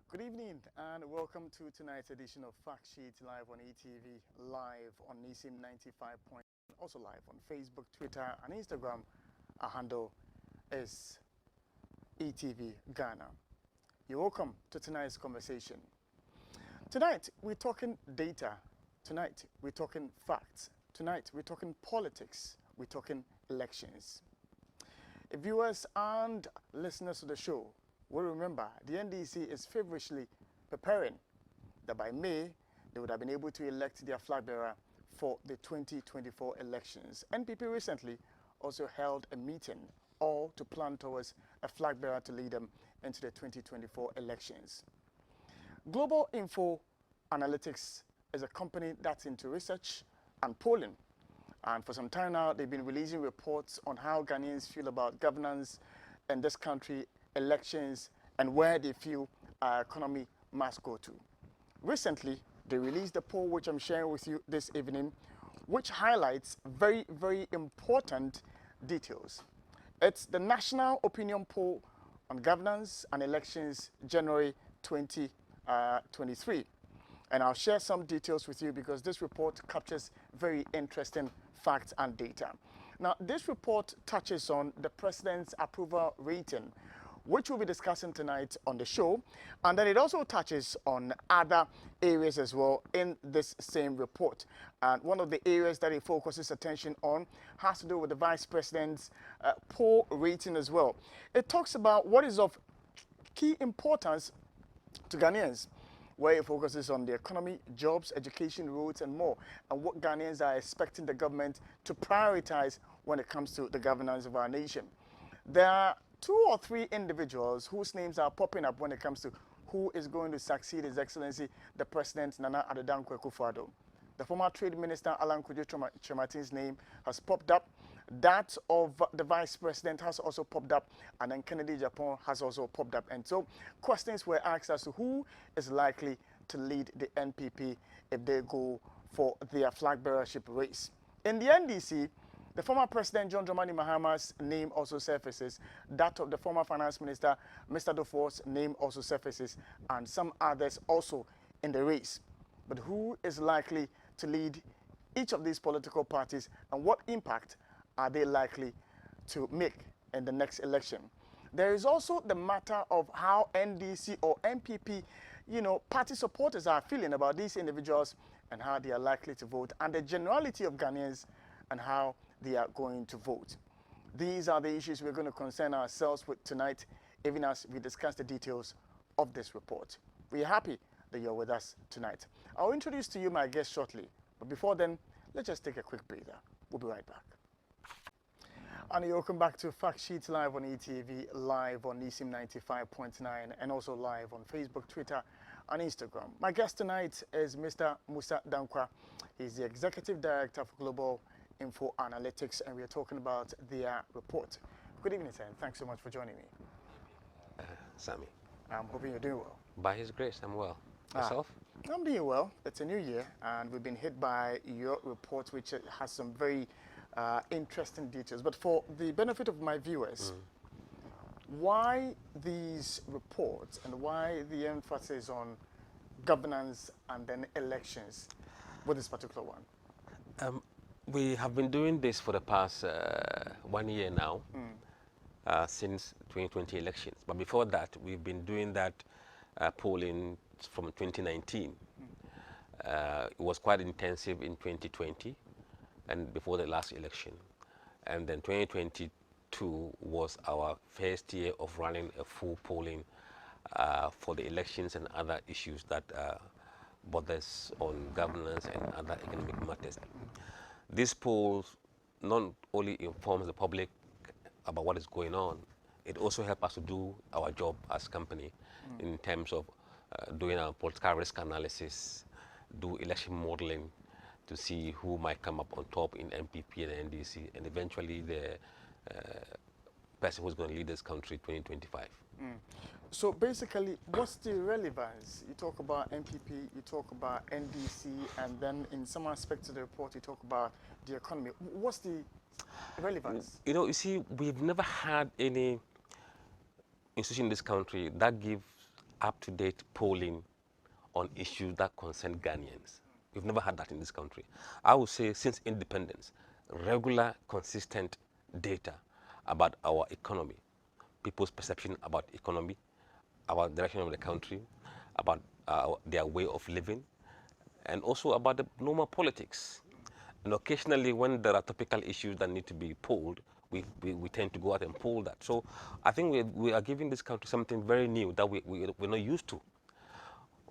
Good evening and welcome to tonight's edition of Fact Sheet live on ETV, live on NISIM 95 point, also live on Facebook, Twitter, and Instagram. Our handle is ETV Ghana. You're welcome to tonight's conversation. Tonight we're talking data. Tonight we're talking facts. Tonight we're talking politics. We're talking elections. Viewers and listeners to the show will remember the NDC is feverishly preparing that by May they would have been able to elect their flag bearer for the 2024 elections. NPP recently also held a meeting all to plan towards a flag bearer to lead them into the 2024 elections. Global Info Analytics is a company that's into research and polling. And for some time now, they've been releasing reports on how Ghanaians feel about governance in this country, elections, and where they feel our economy must go to. Recently, they released a poll which I'm sharing with you this evening, which highlights very, very important details. It's the National Opinion Poll on Governance and Elections, January 2023. And I'll share some details with you because this report captures very interesting facts and data. Now, this report touches on the president's approval rating, which we'll be discussing tonight on the show. And then it also touches on other areas as well in this same report. And one of the areas that it focuses attention on has to do with the vice president's poll rating as well. It talks about what is of key importance to Ghanaians, where it focuses on the economy, jobs, education, roads, and more, and what Ghanaians are expecting the government to prioritize when it comes to the governance of our nation. There are 2 or 3 individuals whose names are popping up when it comes to who is going to succeed His Excellency, the President Nana Addo Dankwa Akufo-Addo. The former Trade Minister Alan Kojo Chematin's name has popped up. That of the Vice President has also popped up, and then Kennedy Japan has also popped up. And so questions were asked as to who is likely to lead the NPP if they go for their flag bearership race. In the NDC, the former President John Dramani Mahama's name also surfaces. That of the former Finance Minister Mr. Dofor's name also surfaces, and some others also in the race. But who is likely to lead each of these political parties, and what impact are they likely to make in the next election? There is also the matter of how NDC or NPP, party supporters are feeling about these individuals and how they are likely to vote, and the generality of Ghanaians and how they are going to vote. These are the issues we're going to concern ourselves with tonight, even as we discuss the details of this report. We are happy that you're with us tonight. I'll introduce to you my guest shortly, but before then, let's just take a quick breather. We'll be right back. And welcome back to Fact Sheet live on ETV, live on NISIM 95.9, and also live on Facebook, Twitter, and Instagram. My guest tonight is Mr. Musa Dankwa. He's the Executive Director for Global Info Analytics, and we are talking about their report. Good evening, sir, and thanks so much for joining me. Sammy. I'm hoping you're doing well. By His grace, I'm well. Yourself? I'm doing well. It's a new year, and we've been hit by your report, which has some very interesting details. But for the benefit of my viewers, why these reports and why the emphasis on governance and then elections with this particular one? We have been doing this for the past 1 year now, since 2020 elections. But before that, we've been doing that polling from 2019. It was quite intensive in 2020 and before the last election. And then 2022 was our first year of running a full polling for the elections and other issues that bothers on governance and other economic matters. This poll not only informs the public about what is going on, it also helps us to do our job as a company in terms of doing our political risk analysis, do election modeling to see who might come up on top in NPP and NDC, and eventually the person who's going to lead this country 2025. So basically, what's the relevance? You talk about NPP, you talk about NDC, and then in some aspects of the report, you talk about the economy. What's the relevance? You see, we've never had any institution in this country that gives up-to-date polling on issues that concern Ghanaians. We've never had that in this country. I would say since independence, regular, consistent data about our economy, people's perception about economy, about the direction of the country, about their way of living, and also about the normal politics. And occasionally, when there are topical issues that need to be polled, we tend to go out and poll that. So I think we are giving this country something very new that we're not used to.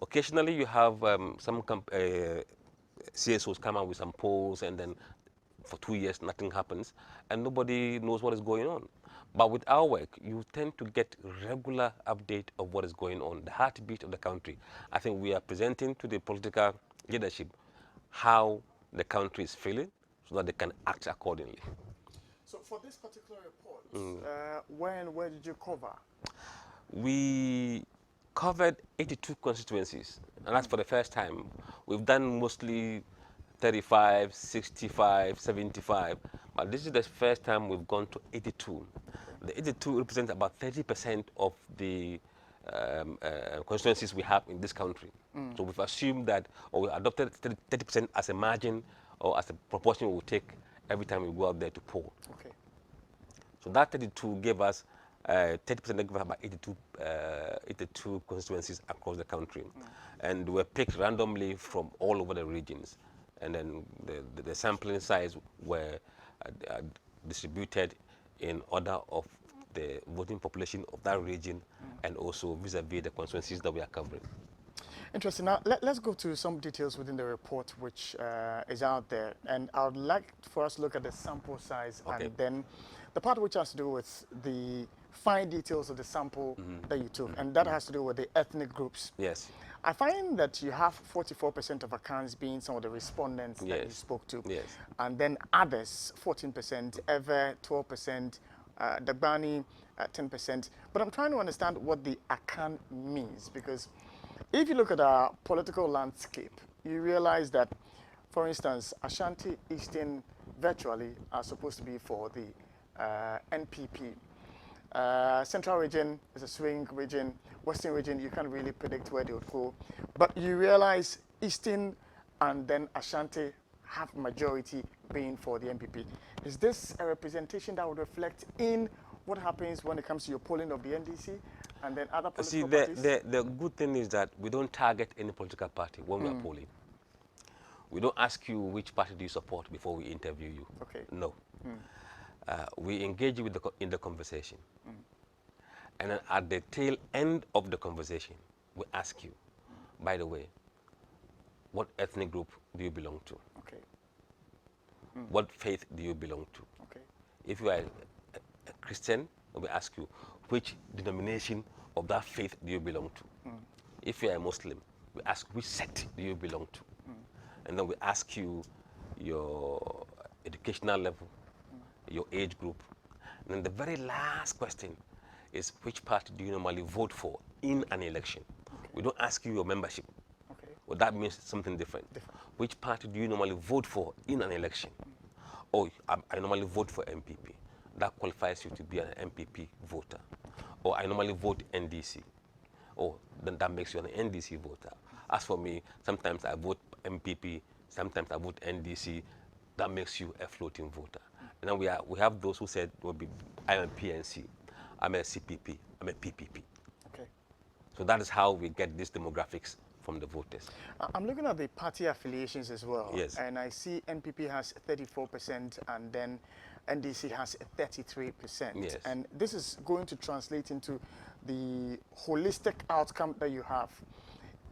Occasionally, you have some CSOs come out with some polls, and then for 2 years nothing happens, and nobody knows what is going on. But with our work, you tend to get regular update of what is going on, the heartbeat of the country. I think we are presenting to the political leadership how the country is feeling, so that they can act accordingly. So for this particular report, where did you cover? We covered 82 constituencies, and that's for the first time. We've done mostly 35, 65, 75, but this is the first time we've gone to 82. The 82 represents about 30% of the constituencies we have in this country. So we've assumed that, or we adopted 30% as a margin or as a proportion we will take every time we go out there to poll. Okay. So that 32 gave us 30% gave us about 82 constituencies across the country. And were picked randomly from all over the regions. And then the sampling size were distributed in order of the voting population of that region and also vis-a-vis the constituencies that we are covering. Interesting. Now, let's go to some details within the report which is out there. And I would like for us to look at the sample size and then the part which has to do with the fine details of the sample that you took. And that has to do with the ethnic groups. Yes. I find that you have 44% of accounts being some of the respondents that you spoke to. Yes. And then others, 14%, Ever, 12%, Dagbani, 10%. But I'm trying to understand what the Akan means, because if you look at our political landscape, you realize that, for instance, Ashanti, Eastern, virtually are supposed to be for the NPP. Central region is a swing region. Western region, you can't really predict where they would go. But you realize Eastern and then Ashanti have majority being for the NPP. Is this a representation that would reflect in what happens when it comes to your polling of the NDC and then other political parties? The good thing is that we don't target any political party when we are polling. We don't ask you which party do you support before we interview you. Okay. No. We engage you in the conversation. And then at the tail end of the conversation, we ask you, by the way, what ethnic group do you belong to? Okay. What faith do you belong to? Okay. If you are a Christian, we ask you, which denomination of that faith do you belong to? If you are a Muslim, we ask, which sect do you belong to? And then we ask you your educational level, your age group. And then the very last question is, which party do you normally vote for in an election? Okay. We don't ask you your membership. Okay. Well, that means something different. Which party do you normally vote for in an election? Oh, I normally vote for MPP. That qualifies you to be an MPP voter. Or I normally vote NDC. Oh, then that makes you an NDC voter. As for me, sometimes I vote MPP, sometimes I vote NDC. That makes you a floating voter. And then we have those who said, well, I'm a PNC, I'm a CPP, I'm a PPP. Okay. So that is how we get these demographics from the voters. I'm looking at the party affiliations as well. Yes. And I see NPP has 34% and then NDC has 33%. Yes. And this is going to translate into the holistic outcome that you have.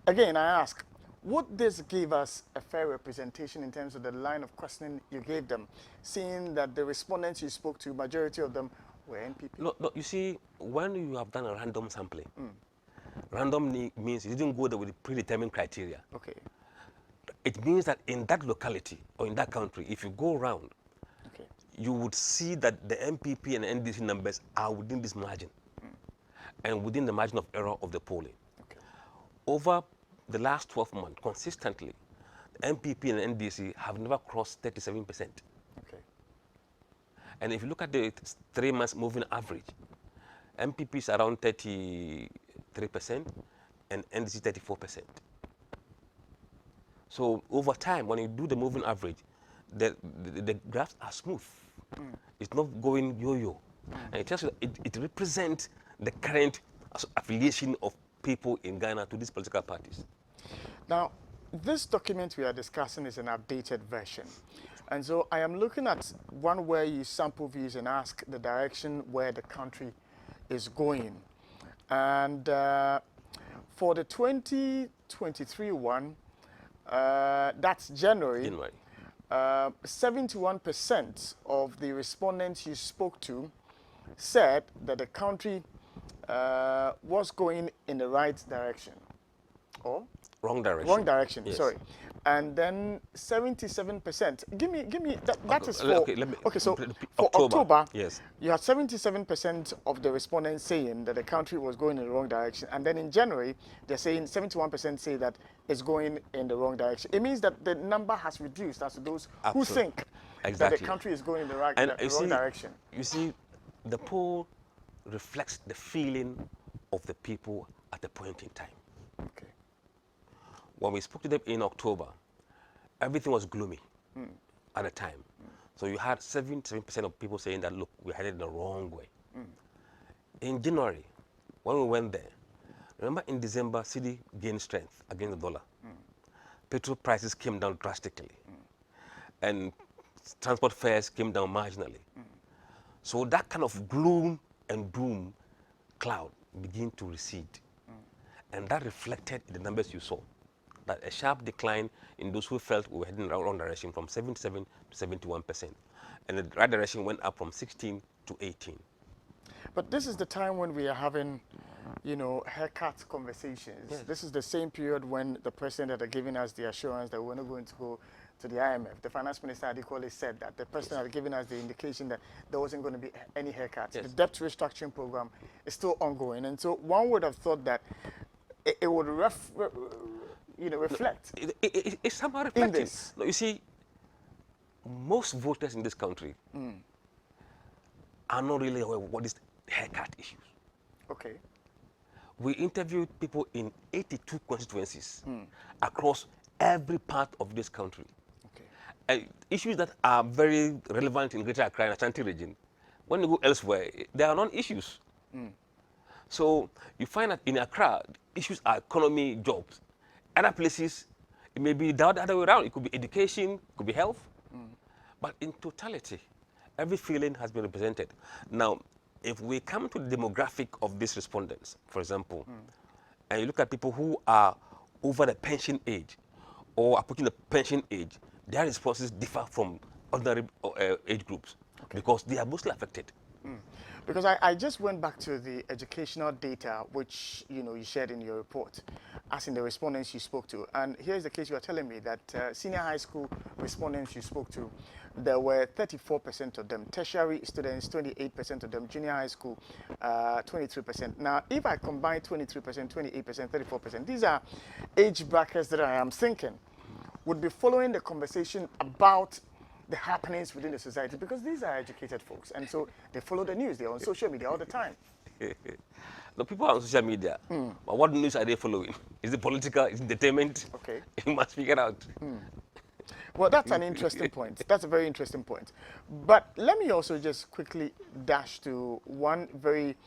Again, I ask, would this give us a fair representation in terms of the line of questioning you gave them, seeing that the respondents you spoke to, majority of them were NPP? No, you see, when you have done a random sampling, random means you didn't go there with predetermined criteria. Okay. It means that in that locality or in that country, if you go around, Okay. you would see that the MPP and NDC numbers are within this margin and within the margin of error of the polling. Okay. Over the last 12 months, consistently, the MPP and NDC have never crossed 37%. Okay. And if you look at the 3 months moving average, MPP is around 33%, and NDC 34%. So over time, when you do the moving average, the graphs are smooth. It's not going yo-yo. And it tells you that it represents the current affiliation of people in Ghana to these political parties. Now, this document we are discussing is an updated version. And so I am looking at one where you sample views and ask the direction where the country is going. And for the 2023 one, that's January. 71% of the respondents you spoke to said that the country was going in the right direction. Or Wrong direction. wrong direction, Yes. sorry. And then 77%. Give me that is for Okay, let me, so for for October, yes, you had 77% of the respondents saying that the country was going in the wrong direction. And then in January, they're saying 71% say that it's going in the wrong direction. It means that the number has reduced as to those who think that the country is going in the wrong direction. You see, the poll reflects the feeling of the people at the point in time. Okay. When we spoke to them in October, everything was gloomy at the time. So you had 77% of people saying that, look, we're headed the wrong way. In January, when we went there, remember in December, cedi gained strength against the dollar. Petrol prices came down drastically. And transport fares came down marginally. So that kind of gloom and doom cloud began to recede. And that reflected in the numbers you saw. That a sharp decline in those who felt we were heading in the wrong direction from 77 to 71%. And the right direction went up from 16 to 18. But this is the time when we are having, you know, haircut conversations. Yes. This is the same period when the president had given us the assurance that we're not going to go to the IMF. The finance minister had equally said that the president had given us the indication that there wasn't going to be any haircuts. Yes. The debt restructuring program is still ongoing. And so one would have thought that it would reflect. It's somehow reflecting. this. No, you see, most voters in this country are not really aware of what is haircut issues. Okay. We interviewed people in 82 constituencies across every part of this country. Okay. And issues that are very relevant in Greater Accra and Ashanti region, when you go elsewhere, they are non-issues. So you find that in Accra, issues are economy, jobs. Other places, it may be the other way around. It could be education, it could be health. But in totality, every feeling has been represented. Now, if we come to the demographic of these respondents, for example, and you look at people who are over the pension age or approaching the pension age, their responses differ from ordinary age groups because they are mostly affected. Because I just went back to the educational data which you shared in your report, as in the respondents you spoke to. And here's the case you are telling me that senior high school respondents you spoke to, there were 34% of them, tertiary students 28% of them, junior high school 23%. Now, if I combine 23%, 28%, 34%, these are age brackets that I am thinking would be following the conversation about the happenings within the society, because these are educated folks, and so they follow the news. They're on social media all the time. The people are on social media, but what news are they following? Is it political? Is it entertainment? Okay. You must figure out. Well, that's an interesting point. That's a very interesting point. But let me also just quickly dash to one very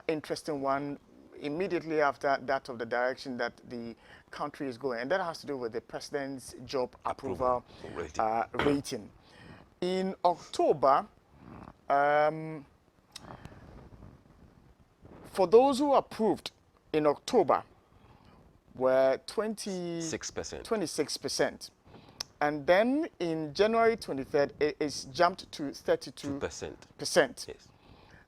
interesting one immediately after that of the direction that the country is going, and that has to do with the president's job approval rating. In October, for those who approved in October were 26%. And then in January 23rd, it is jumped to 32%. Yes.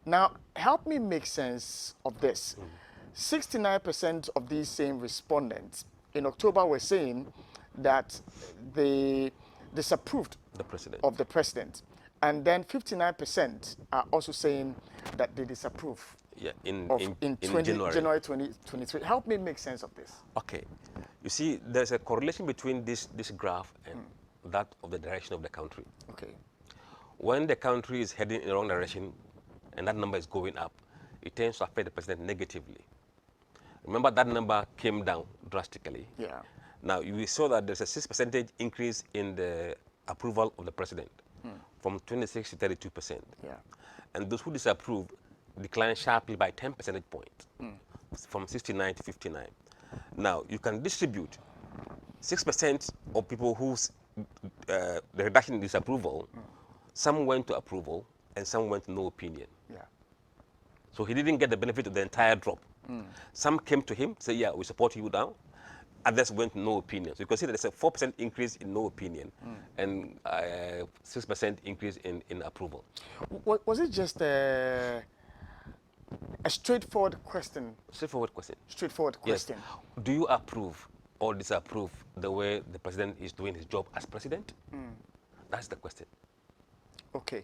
Now, help me make sense of this. 69% of these same respondents in October were saying that they disapproved of the president. And then 59% are also saying that they disapprove in January 2023. Help me make sense of this. Okay. You see, there's a correlation between this graph and that of the direction of the country. Okay. When the country is heading in the wrong direction and that number is going up, it tends to affect the president negatively. Remember that number came down drastically. Yeah. Now, we saw that there's a 6% increase in the approval of the president from 26 to 32%. Yeah. And those who disapprove declined sharply by 10 percentage points from 69 to 59. Now, you can distribute 6% of people whose the reduction in disapproval, some went to approval and some went to no opinion. Yeah. So he didn't get the benefit of the entire drop. Some came to him, say, yeah, we support you now. Others went no opinion. So you can see that there's a 4% increase in no opinion and 6% increase in approval. Was it just a straightforward question? Straightforward question. Straightforward question. Yes. Do you approve or disapprove the way the president is doing his job as president? That's the question. Okay.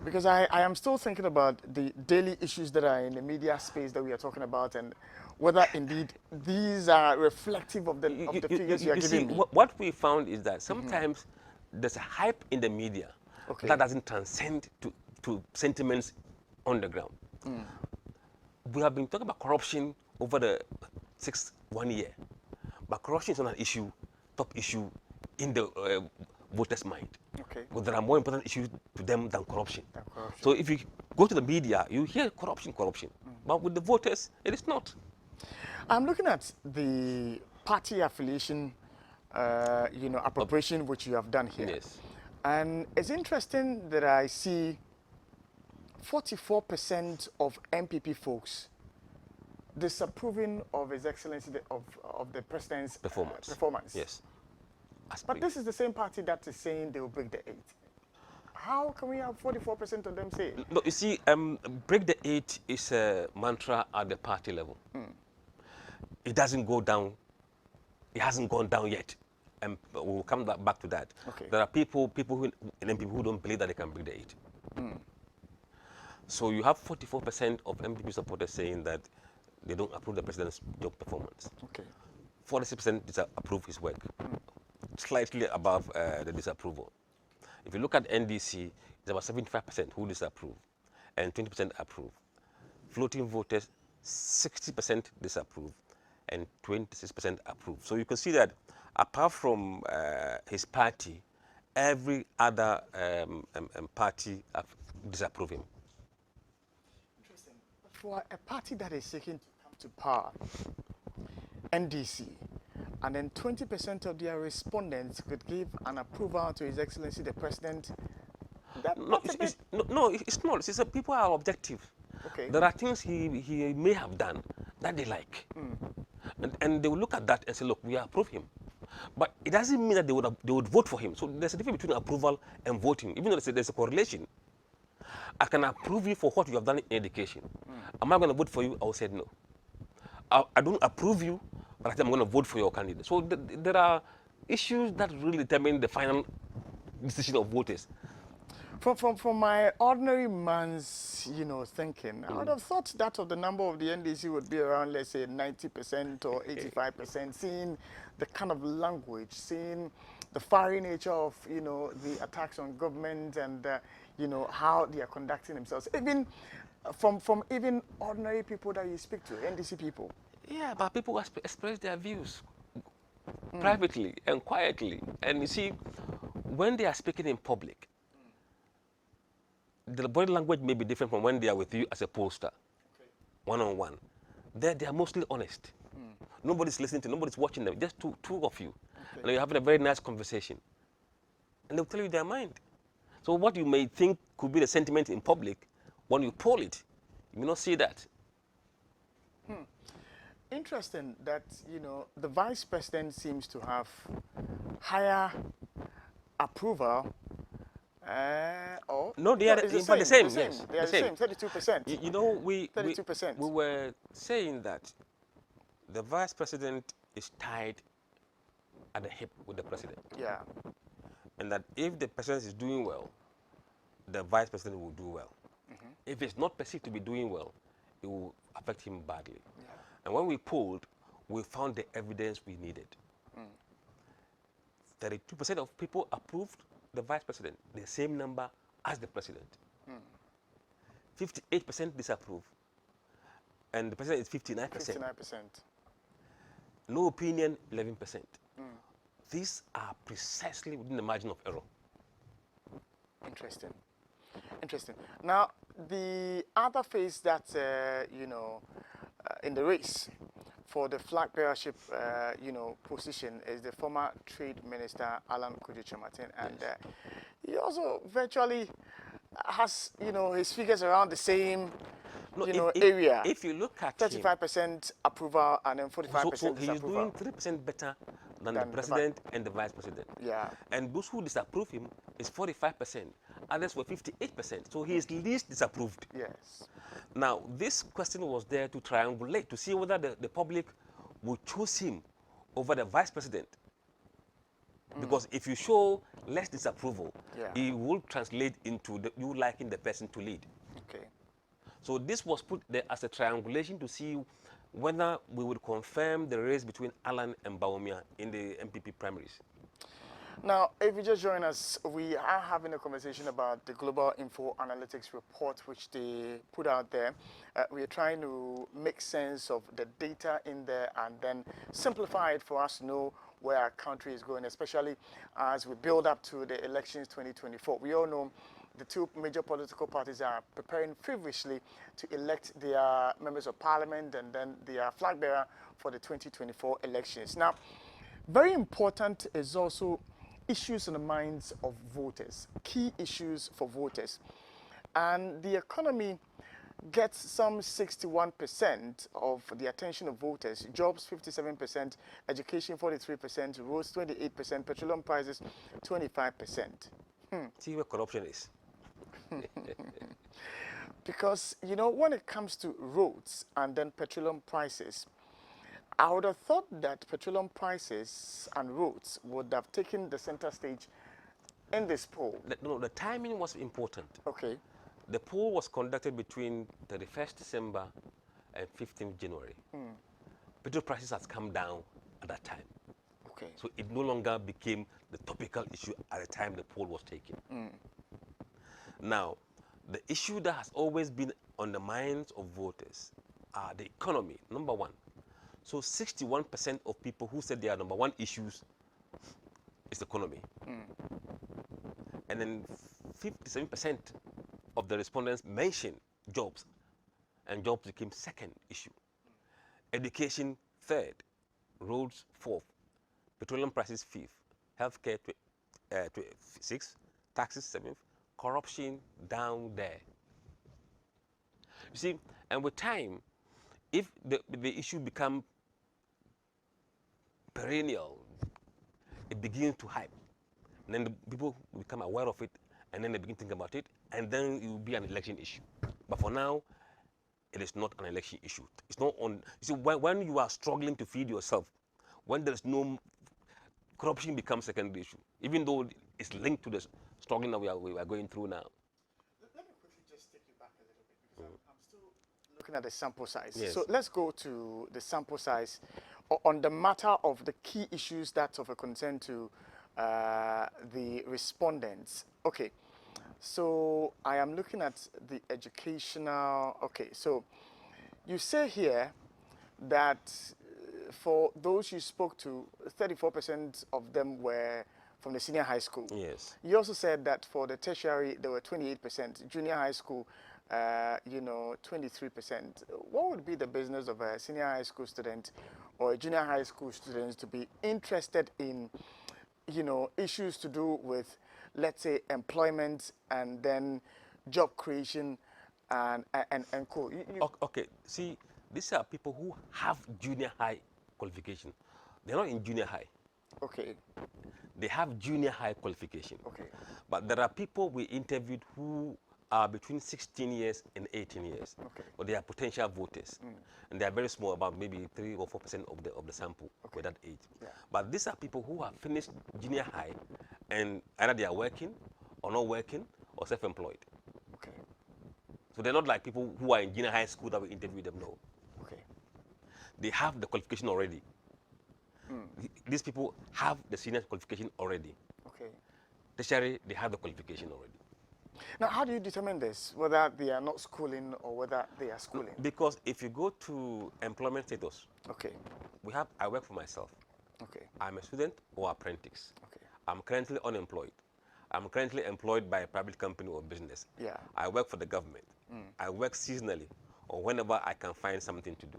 Because I am still thinking about the daily issues that are in the media space that we are talking about, and whether indeed these are reflective of the figures you are giving me. What we found is that sometimes there's a hype in the media that doesn't transcend to sentiments on the ground. We have been talking about corruption over the 1 year, but corruption is not an issue, top issue in the voters' mind. Okay. But there are more important issues to them than corruption. So if you go to the media, you hear corruption. But with the voters, it is not. I'm looking at the party affiliation, appropriation, which you have done here. Yes. And it's interesting that I see 44% of MPP folks disapproving of His Excellency of the President's performance. Yes. But this is the same party that is saying they will break the 8. How can we have 44% of them say? No, you see, break the 8 is a mantra at the party level. It doesn't go down. It hasn't gone down yet. And we'll come back to that. Okay. There are people who don't believe that they can break the 8. So you have 44% of MPP supporters saying that they don't approve the president's job performance. Okay. 46% disapprove his work, slightly above the disapproval. If you look at NDC, it's about 75% who disapprove and 20% approve. Floating voters, 60% disapprove and 26% approve. So you can see that apart from his party, every other party disapprove him. Interesting. For a party that is seeking to come to power, NDC, and then 20% of their respondents could give an approval to His Excellency the President. No, it's not. It's people are objective. Okay. There are things he may have done that they like. And they will look at that and say, look, we approve him. But it doesn't mean that they would vote for him. So there's a difference between approval and voting, even though there's a correlation. I can approve you for what you have done in education. Am I going to vote for you? I will say no. I don't approve you, but I think I'm going to vote for your candidate. So there are issues that really determine the final decision of voters. From my ordinary man's, thinking, I would have thought that of the number of the NDC would be around, let's say, 90% or 85%, seeing the kind of language, seeing the fiery nature of, the attacks on government and, how they are conducting themselves. Even from even ordinary people that you speak to, NDC people. Yeah, but people express their views privately and quietly. And you see, when they are speaking in public, the body language may be different from when they are with you as a pollster, one-on-one. They are mostly honest. Nobody's listening to, nobody's watching them, just two of you. Okay. And you're having a very nice conversation. And they'll tell you their mind. So what you may think could be the sentiment in public, when you poll it, you may not see that. Interesting that, the Vice President seems to have higher approval. No, they are the same. Yes, they are the same. 32%. You know, 32%. We were saying that the Vice President is tied at the hip with the President. Yeah. And that if the President is doing well, the Vice President will do well. If it's not perceived to be doing well, it will affect him badly. Yeah. And when we polled, we found the evidence we needed. 32% of people approved the Vice President, the same number as the President. 58% disapprove. and the president is 59%. 59%. No opinion, 11%. These are precisely within the margin of error. Interesting. Interesting. Now, the other phase that, in the race for the flag bearership, position is the former Trade Minister, Alan Kujo-Chamatin. And he also virtually has, his figures around the same, area. If you look at 35% approval and then 45% so he's disapproval. doing 3% better than the president and the vice president. Yeah. And those who disapprove him is 45%. Others were 58%. So he is least disapproved. Yes. Now, this question was there to triangulate, to see whether the public would choose him over the vice president. Because if you show less disapproval, it will translate into you liking the person to lead. Okay. So this was put there as a triangulation to see whether we would confirm the race between Alan and Bawumia in the MPP primaries. Now, if you just join us, we are having a conversation about the Global Info Analytics report, which they put out there. We are trying to make sense of the data in there and then simplify it for us to know where our country is going, especially as we build up to the elections 2024. We all know the two major political parties are preparing feverishly to elect their members of parliament and then their flag bearer for the 2024 elections. Now, very important is also issues in the minds of voters, key issues for voters. And the economy gets some 61% of the attention of voters, jobs 57%, education 43%, roads 28%, petroleum prices 25%. See where corruption is. Because, when it comes to roads and then petroleum prices, I would have thought that petroleum prices and roads would have taken the center stage in this poll. No, the timing was important. Okay. The poll was conducted between 31st December and 15th January. Petrol prices has come down at that time. Okay. So it no longer became the topical issue at the time the poll was taken. Now, the issue that has always been on the minds of voters are the economy, number one. So 61% of people who said their number one issues is the economy. And then 57% of the respondents mentioned jobs, and jobs became second issue. Education, third. Roads, fourth. Petroleum prices, fifth. Healthcare, sixth. Taxes, seventh. Corruption, down there. You see, and with time, if the issue becomes perennial, it begins to hype. And then the people become aware of it, and then they begin to think about it, and then it will be an election issue. But for now, it is not an election issue. It's not on. You see, when you are struggling to feed yourself, when there is no corruption, becomes secondary issue, even though it's linked to the struggling that we are going through now. Let me quickly just take you back a little bit because I'm still looking at the sample size. Yes. So let's go to the sample size on the matter of the key issues that's of a concern to the respondents. Okay, so I am looking at the educational. Okay, so you say here that for those you spoke to, 34% of them were from the senior high school. Yes. You also said that for the tertiary, there were 28%, junior high school, 23%. What would be the business of a senior high school student or a junior high school student to be interested in, issues to do with, let's say, employment and then job creation and co? Okay, see, these are people who have junior high qualification. They're not in junior high. Okay. They have junior high qualification. Okay. But there are people we interviewed who are between 16 years and 18 years. Okay. But they are potential voters. And they are very small, about maybe 3 or 4% of the sample with that age. Yeah. But these are people who have finished junior high and either they are working or not working or self-employed. Okay. So they're not like people who are in junior high school that we interview them, no. Okay. They have the qualification already. These people have the senior qualification already. Okay. Tertiary, they have the qualification already. Now, how do you determine this, whether they are not schooling or whether they are schooling? Because if you go to employment status, Okay, I work for myself. okay, I'm a student or apprentice. okay. I'm currently unemployed. I'm currently employed by a private company or business. Yeah. I work for the government. I work seasonally or whenever I can find something to do.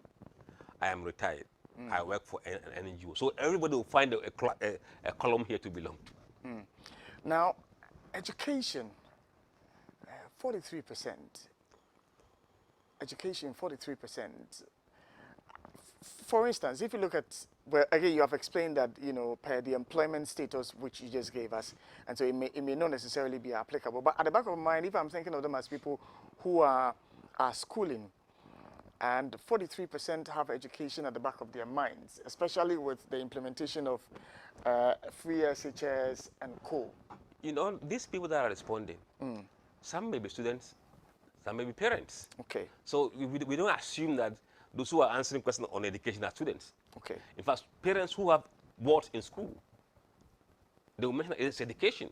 I am retired. I work for an NGO. So everybody will find a column here to belong to. Now, education, 43%. Education, 43%. For instance, if you look at, well, again, you have explained that, you know, per the employment status which you just gave us, and so it may not necessarily be applicable. But at the back of my mind, if I'm thinking of them as people who are schooling, and 43% have education at the back of their minds, especially with the implementation of free SHS and co. You know, these people that are responding, some may be students, some may be parents. Okay, So we don't assume that those who are answering questions on education are students. okay, In fact, parents who have worked in school, they will mention that it's education.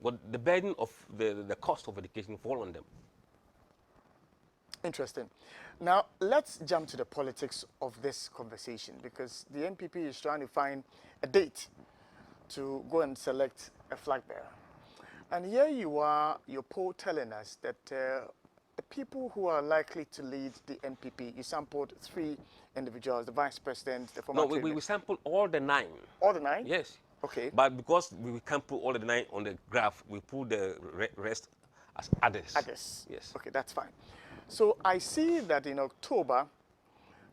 But the burden of the cost of education fall on them. interesting. Now, let's jump to the politics of this conversation, because the NPP is trying to find a date to go and select a flag bearer. And here you are, your poll telling us that the people who are likely to lead the NPP, you sampled 3 individuals, the vice president, the former No, we sampled all the 9. all the 9? Yes. Okay. But because we can't put all the 9 on the graph, we put the rest as others. Others. Yes. Okay, that's fine. So I see that in October,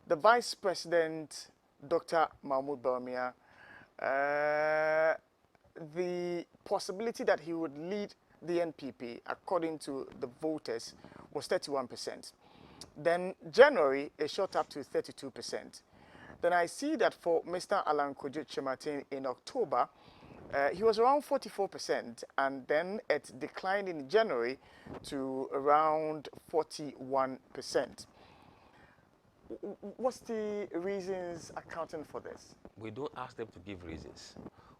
the vice president, Dr. Mahmoud Bawumia, the possibility that he would lead the NPP, according to the voters, was 31%. Then January, it shot up to 32%. Then I see that for Mr. Alan Kojo Chematin in October, he was around 44%, and then it declined in January to around 41%. What's the reasons accounting for this? We don't ask them to give reasons.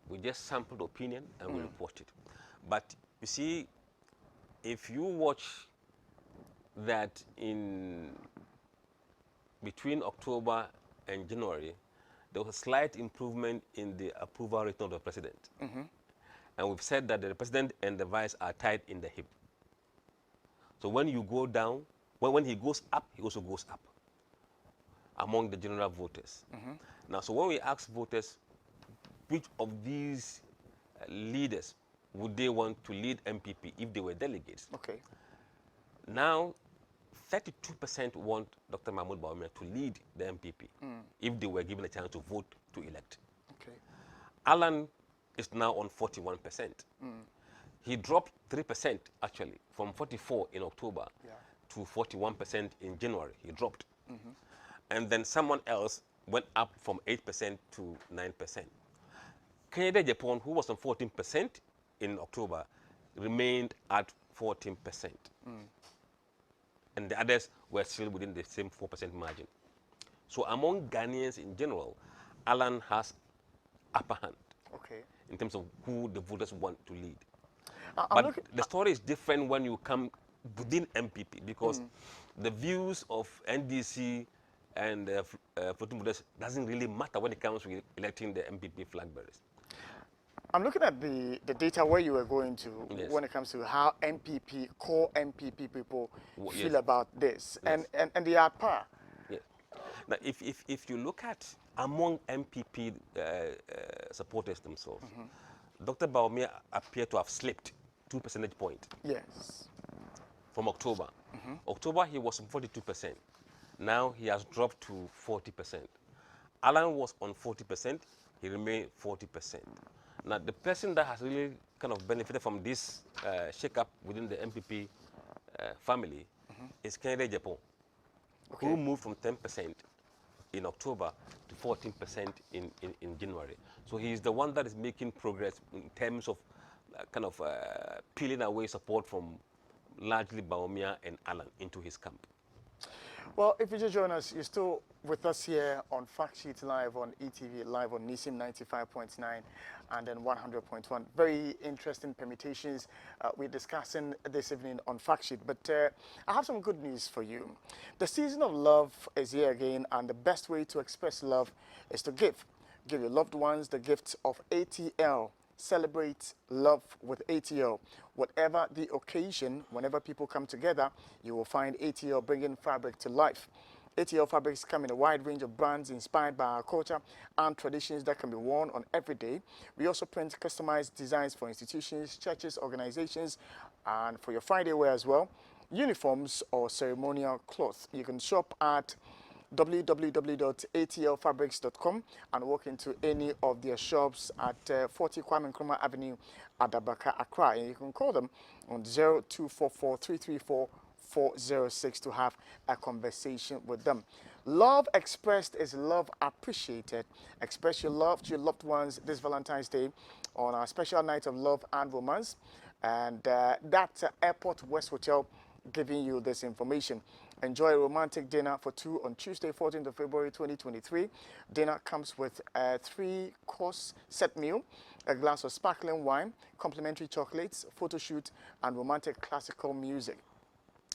We just sample the opinion and we report it. But you see, if you watch that in between October and January, there was a slight improvement in the approval rating of the president. And we've said that the president and the vice are tied in the hip. So when you go down, when he goes up, he also goes up among the general voters. Now, so when we ask voters which of these leaders would they want to lead MPP if they were delegates, Okay. now 32% want Dr. Mahmoud Bawumia to lead the MPP if they were given a chance to vote to elect. Okay. Alan is now on 41%. He dropped 3% actually, from 44 in October to 41% in January. He dropped. And then someone else went up from 8% to 9%. Kennedy Japan, who was on 14% in October, remained at 14%. And the others were still within the same 4% margin. So among Ghanaians in general, Alan has upper hand in terms of who the voters want to lead. But the story is different when you come within MPP, because the views of NDC and floating voters doesn't really matter when it comes to electing the MPP flag bearers. I'm looking at the data where you were going to when it comes to how MPP, core MPP people feel about this. And they are at par. Yeah. Now, if you look at among MPP supporters themselves, Dr. Bawumia appeared to have slipped 2 percentage points. Yes. From October. October, he was on 42%. Now he has dropped to 40%. Alan was on 40%. He remained 40%. Now, the person that has really kind of benefited from this shake-up within the MPP family is Kennedy Japan, who moved from 10% in October to 14% in January. So he is the one that is making progress in terms of peeling away support from largely Bawumia and Alan into his camp. Well, if you just join us, you're still with us here on Fact Sheet Live on ETV, live on NISIM 95.9 and then 100.1. Very interesting permutations we're discussing this evening on Fact Sheet. But I have some good news for you. The season of love is here again, and the best way to express love is to give. Give your loved ones the gift of ATL. Celebrate love with ATL. Whatever the occasion, whenever people come together, you will find ATL bringing fabric to life. ATL fabrics come in a wide range of brands inspired by our culture and traditions that can be worn on every day. We also print customized designs for institutions, churches, organizations, and for your Friday wear as well. Uniforms or ceremonial cloth. You can shop at www.atlfabrics.com and walk into any of their shops at 40 Kwame Nkrumah Avenue, Adabaka, Accra. And you can call them on 0244 334 406 to have a conversation with them. Love expressed is love appreciated. Express your love to your loved ones this Valentine's Day on our special night of love and romance. And that's Airport West Hotel giving you this information. Enjoy a romantic dinner for two on Tuesday, 14th of February 2023. Dinner comes with a 3-course set meal, a glass of sparkling wine, complimentary chocolates, photo shoot, and romantic classical music.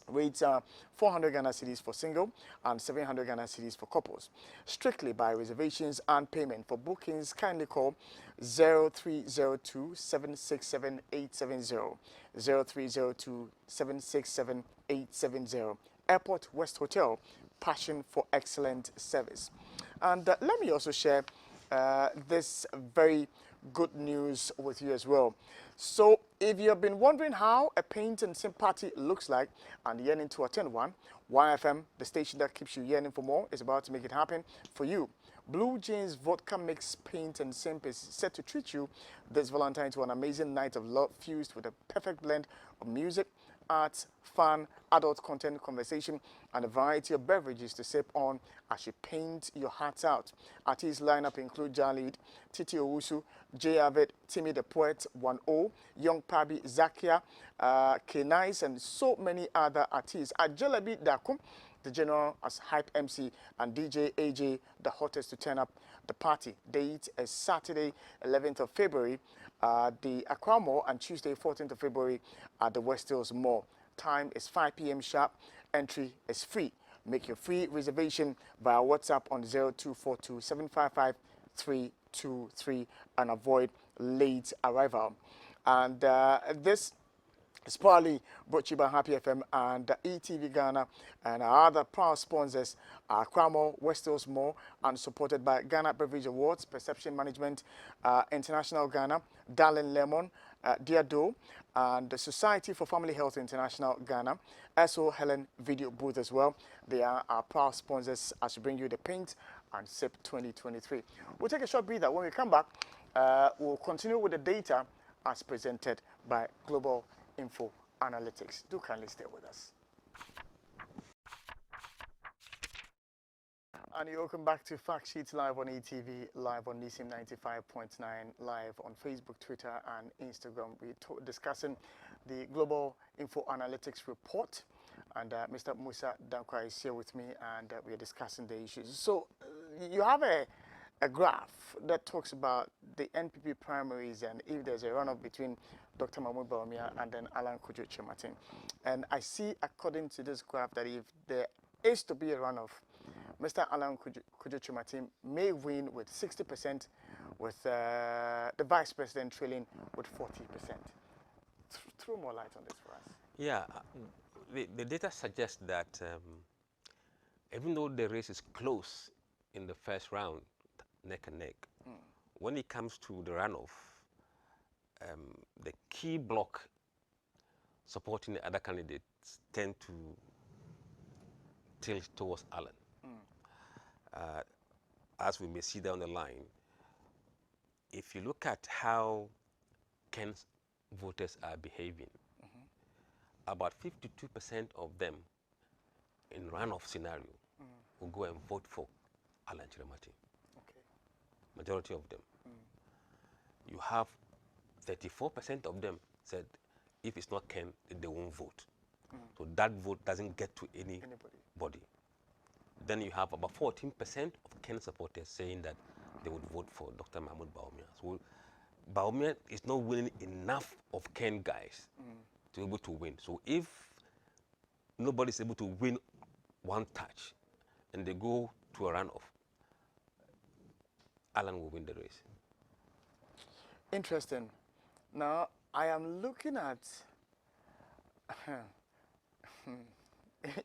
Rates are 400 Ghana cedis for single and 700 Ghana cedis for couples. Strictly by reservations and payment. For bookings, kindly call 0302 767 870. 0302 767 870. Airport West Hotel, passion for excellent service. And let me also share this very good news with you as well. So if you have been wondering how a paint and sim party looks like and yearning to attend one, YFM, the station that keeps you yearning for more, is about to make it happen for you. Blue Jeans Vodka Mix Paint and Simp is set to treat you this Valentine to an amazing night of love fused with a perfect blend of music, arts, fun, adult content, conversation, and a variety of beverages to sip on as you paint your hearts out. Artists lineup include Jalid, Titi Owusu, Jay Avid, Timmy the Poet, 1-0, Young Pabi, Zakia, K-Nice, and so many other artists. Ajalabi Dakum, the general as hype MC, and DJ AJ, the hottest to turn up the party. Date is Saturday, 11th of February, the Accra Mall, and Tuesday, 14th of February at the West Hills Mall. Time is 5 p.m. sharp. Entry is free. Make your free reservation via WhatsApp on 0242 755 323 and avoid late arrival. And this it's partly brought to you by Happy FM and ETV Ghana and our other proud sponsors are Cramo, West Hills Mall, and supported by Ghana Beverage Awards, Perception Management, International Ghana, Darlin Lemon, Diado, and the Society for Family Health International Ghana, SO Helen Video Booth as well. They are our proud sponsors as we bring you the Paint and Sip 2023. We'll take a short breather. When we come back, we'll continue with the data as presented by Global Info Analytics. Do kindly stay with us. And you're welcome back to Fact Sheets live on ETV, live on NISIM 95.9, live on Facebook, Twitter, and Instagram. We're discussing the Global Info Analytics report. And Mr. Musa Dankwa is here with me, and we are discussing the issues. So you have a graph that talks about the NPP primaries and if there's a runoff between Dr. Mahmoud Bawumia and then Alan Kojo Chimatin. And I see, according to this graph, that if there is to be a runoff, Mr. Alan Kojo Chimatin may win with 60%, with the Vice President trailing with 40%. Throw more light on this for us. Yeah, the data suggests that even though the race is close in the first round, neck and neck, when it comes to the runoff, the key bloc supporting the other candidates tend to tilt towards Alan. As we may see down the line, if you look at how Ken's voters are behaving, about 52% of them in runoff scenario will go and vote for Alan Chiramati. Okay. Majority of them. You have 34% of them said if it's not Ken, they won't vote. So that vote doesn't get to anybody. then you have about 14% of Ken supporters saying that they would vote for Dr. Mahmoud Bawumia. So Bawumia is not winning enough of Ken guys to be able to win. So if nobody is able to win one touch and they go to a runoff, Alan will win the race. Interesting. Now, I am looking at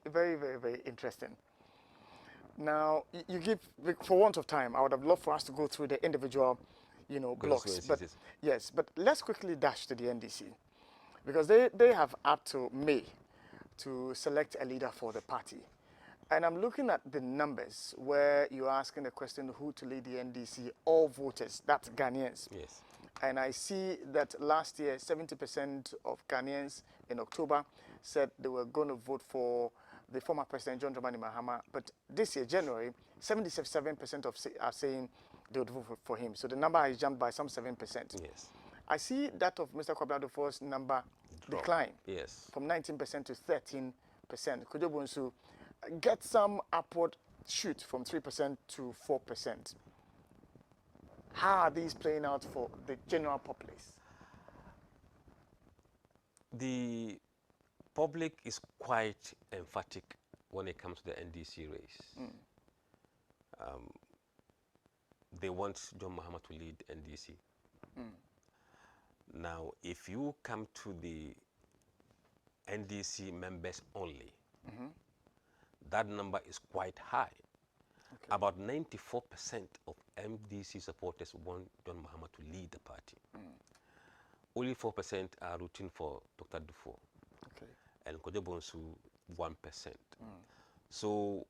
very, very, very interesting. Now, you give, for want of time, I would have loved for us to go through the individual, blocks. But yes, but let's quickly dash to the NDC because they have up to May to select a leader for the party. And I'm looking at the numbers where you're asking the question who to lead the NDC, all voters, that's Ghanaians. Yes. And I see that last year, 70% of Ghanaians in October said they were going to vote for the former President John Dramani Mahama. But this year, January, 77% are saying they would vote for him. So the number has jumped by some 7%. Yes. I see that of Mr. Kwabena Dufour's number decline. Yes. From 19% to 13%. Kojo Bonsu get some upward shoot from 3% to 4%. How are these playing out for the general populace? The public is quite emphatic when it comes to the NDC race. They want John Mahama to lead NDC. Now, if you come to the NDC members only, that number is quite high. Okay. About 94% of MDC supporters want John Mahama to lead the party. Only 4% are rooting for Dr. Dufour. Okay. And Kojo Bonsu, 1%. So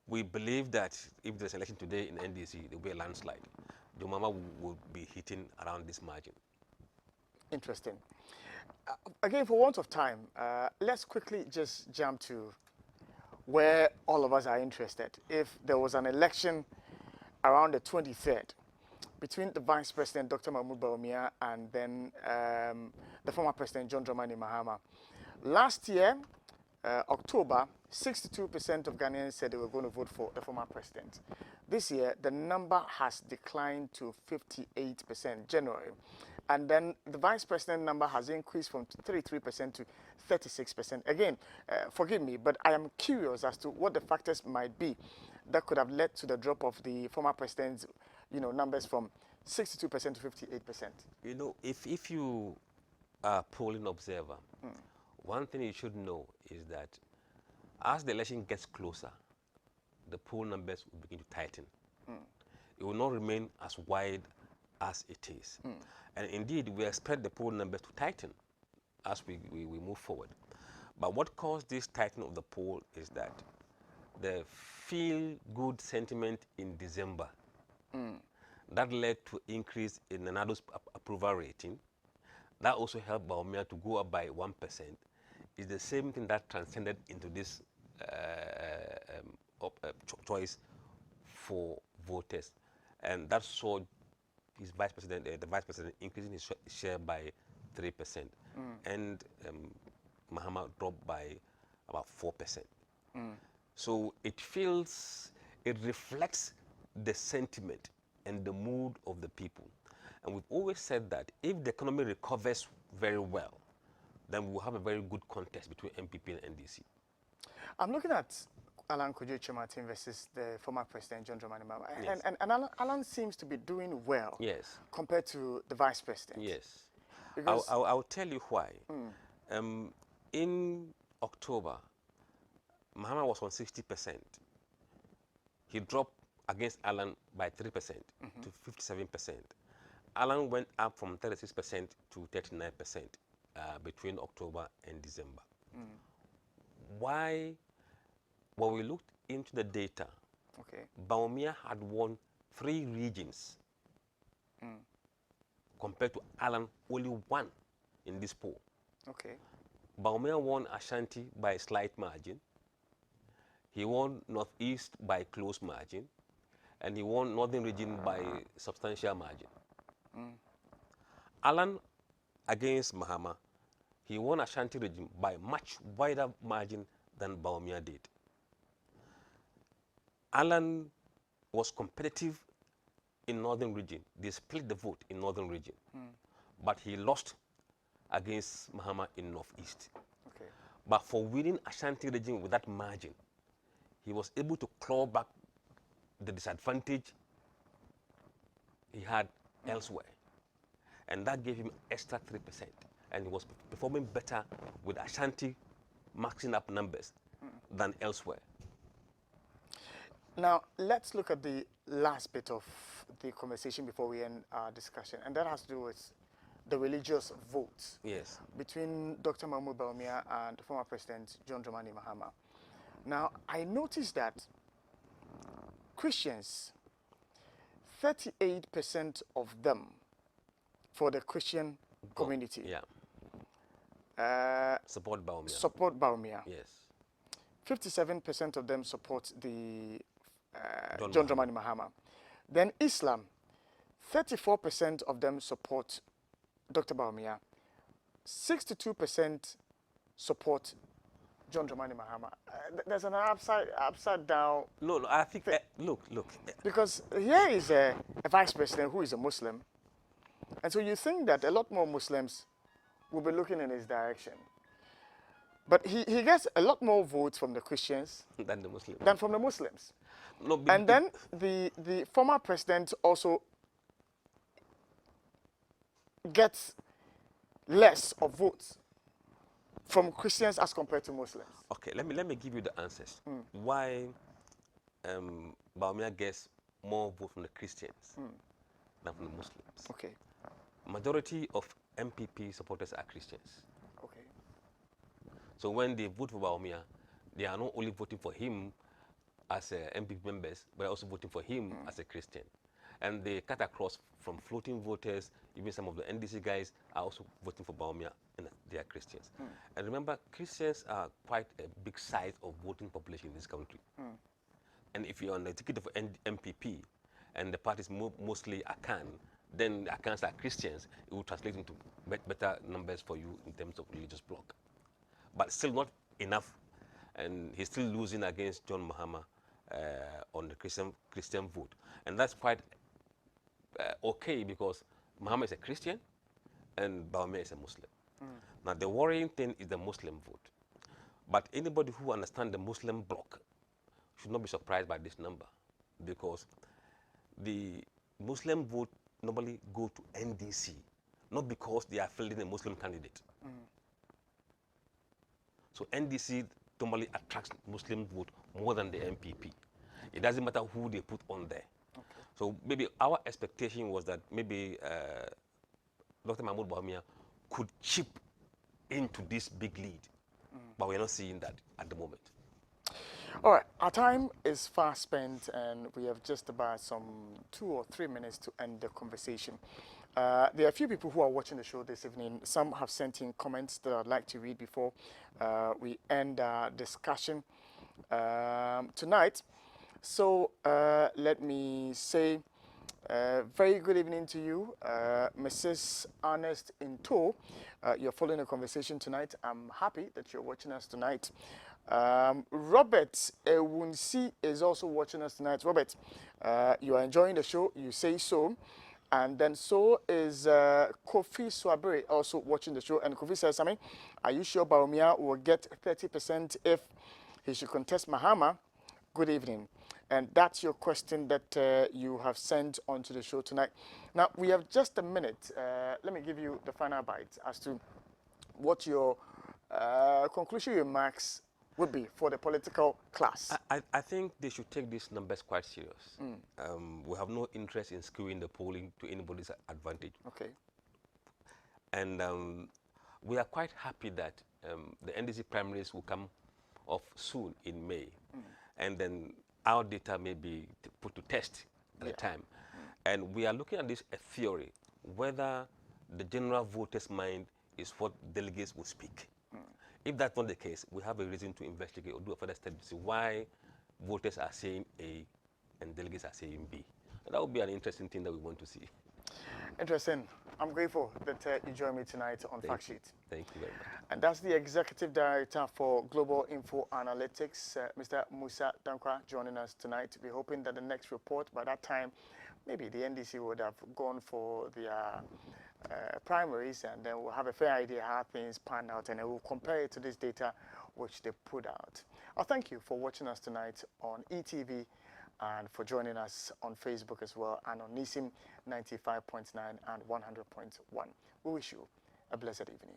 we believe that if there's election today in NDC, there will be a landslide. John Mahama will be hitting around this margin. Interesting. Again, for want of time, let's quickly just jump to where all of us are interested. If there was an election around the 23rd between the Vice President, Dr. Mahmoud Bawumia, and then the former President, John Dramani Mahama. Last year, October, 62% of Ghanaians said they were going to vote for the former president. This year, the number has declined to 58%, January. And then the vice president number has increased from 33% to 36%. Again, forgive me, but I am curious as to what the factors might be that could have led to the drop of the former president's, numbers from 62% to 58%. If you are a polling observer, one thing you should know is that as the election gets closer, the poll numbers will begin to tighten. It will not remain as wide as it is. And indeed, we expect the poll numbers to tighten as we move forward. But what caused this tightening of the poll is that the feel-good sentiment in December, that led to increase in Nanado's approval rating. That also helped Bawumia to go up by 1%. It's the same thing that transcended into this choice for voters. And that saw his vice president, the vice president, increasing his share by 3%, and Mahama dropped by about 4%. So it reflects the sentiment and the mood of the people. And we've always said that if the economy recovers very well, then we'll have a very good contest between MPP and NDC. I'm looking at Alan Kojo Martin versus the former president, John Dramani Mahama. Yes. And Alan seems to be doing well, yes, compared to the vice president. Yes. I'll tell you why. In October, Mahama was on 60%. He dropped against Alan by 3% to 57%. Alan went up from 36% to 39% between October and December. Why? When we looked into the data, Bawumia had won 3 regions compared to Alan, only 1 in this poll. Bawumia won Ashanti by a slight margin. He won Northeast by close margin. And he won Northern region by substantial margin. Alan, against Mahama, he won Ashanti region by much wider margin than Bawumia did. Alan was competitive in northern region. They split the vote in northern region, but he lost against Mahama in northeast. Okay. But for winning Ashanti region with that margin, he was able to claw back the disadvantage he had elsewhere. And that gave him extra 3%. And he was performing better with Ashanti maxing up numbers than elsewhere. Now, let's look at the last bit of the conversation before we end our discussion, and that has to do with the religious votes Yes. between Dr. Mahmoud Bawumia and former President John Dramani Mahama. Now, I noticed that Christians, 38% of them for the Christian community Support Bawumia. support Bawumia. Yes. 57% of them support the John Dramani Mahama. Then Islam, 34% of them support Dr. Bawumia. 62% support John Dramani Mahama. There's an upside down. No, I think, look. Because here is a vice president who is a Muslim. And so you think that a lot more Muslims will be looking in his direction. But he gets a lot more votes from the Christians than from the Muslims. No, and then the former president also gets less of votes from Christians as compared to Muslims. Okay, let me give you the answers. Why Bawumia gets more votes from the Christians than from the Muslims. Okay. Majority of MPP supporters are Christians. Okay. So when they vote for Bawumia, they are not only voting for him as MPP members, but also voting for him as a Christian. And they cut across from floating voters, even some of the NDC guys are also voting for Bawumia, and they are Christians. And remember, Christians are quite a big size of voting population in this country. And if you're on the ticket of MPP, and the party is mostly Akan, then Akans are Christians, it will translate into better numbers for you in terms of religious bloc. But still not enough, and he's still losing against John Mahama on the Christian vote. And that's quite okay, because Mahama is a Christian and Bawumia is a Muslim. Now the worrying thing is the Muslim vote. But anybody who understands the Muslim bloc should not be surprised by this number, because the Muslim vote normally go to NDC, not because they are fielding a Muslim candidate. So NDC normally attracts Muslim vote more than the MPP. It doesn't matter who they put on there. Okay. So maybe our expectation was that maybe Dr. Mahmoud Bawumia could chip into this big lead, but we're not seeing that at the moment. All right, our time is fast spent, and we have just about some 2 or 3 minutes to end the conversation. There are a few people who are watching the show this evening. Some have sent in comments that I'd like to read before we end our discussion tonight. So let me say very good evening to you, Mrs. Ernest Into. You're following the conversation tonight. I'm happy that you're watching us tonight. Robert Ewunsi is also watching us tonight. Robert, you are enjoying the show. You say so. And then so is Kofi Swabere also watching the show. And Kofi says, I mean, are you sure Bawumia will get 30% if he should contest Mahama? Good evening. And that's your question that you have sent onto the show tonight. Now, we have just a minute. Let me give you the final bite as to what your conclusion remarks would be for the political class. I think they should take these numbers quite serious. We have no interest in skewing the polling to anybody's advantage. Okay. And we are quite happy that the NDC primaries will come off soon in May. And then our data may be put to test at the time. And we are looking at this a theory, whether the general voters' mind is what delegates will speak. If that's not the case, we have a reason to investigate or do a further study to see why voters are saying A and delegates are saying B. And that would be an interesting thing that we want to see. Interesting. I'm grateful that you joined me tonight on Fact Sheet. Thank you very much. And that's the Executive Director for Global Info Analytics, Mr. Musa Dankwa, joining us tonight. We're hoping that the next report, by that time, maybe the NDC would have gone for their primaries, and then we'll have a fair idea how things pan out, and we'll compare it to this data which they put out. Thank you for watching us tonight on ETV and for joining us on Facebook as well and on NISIM 95.9 and 100.1. We wish you a blessed evening.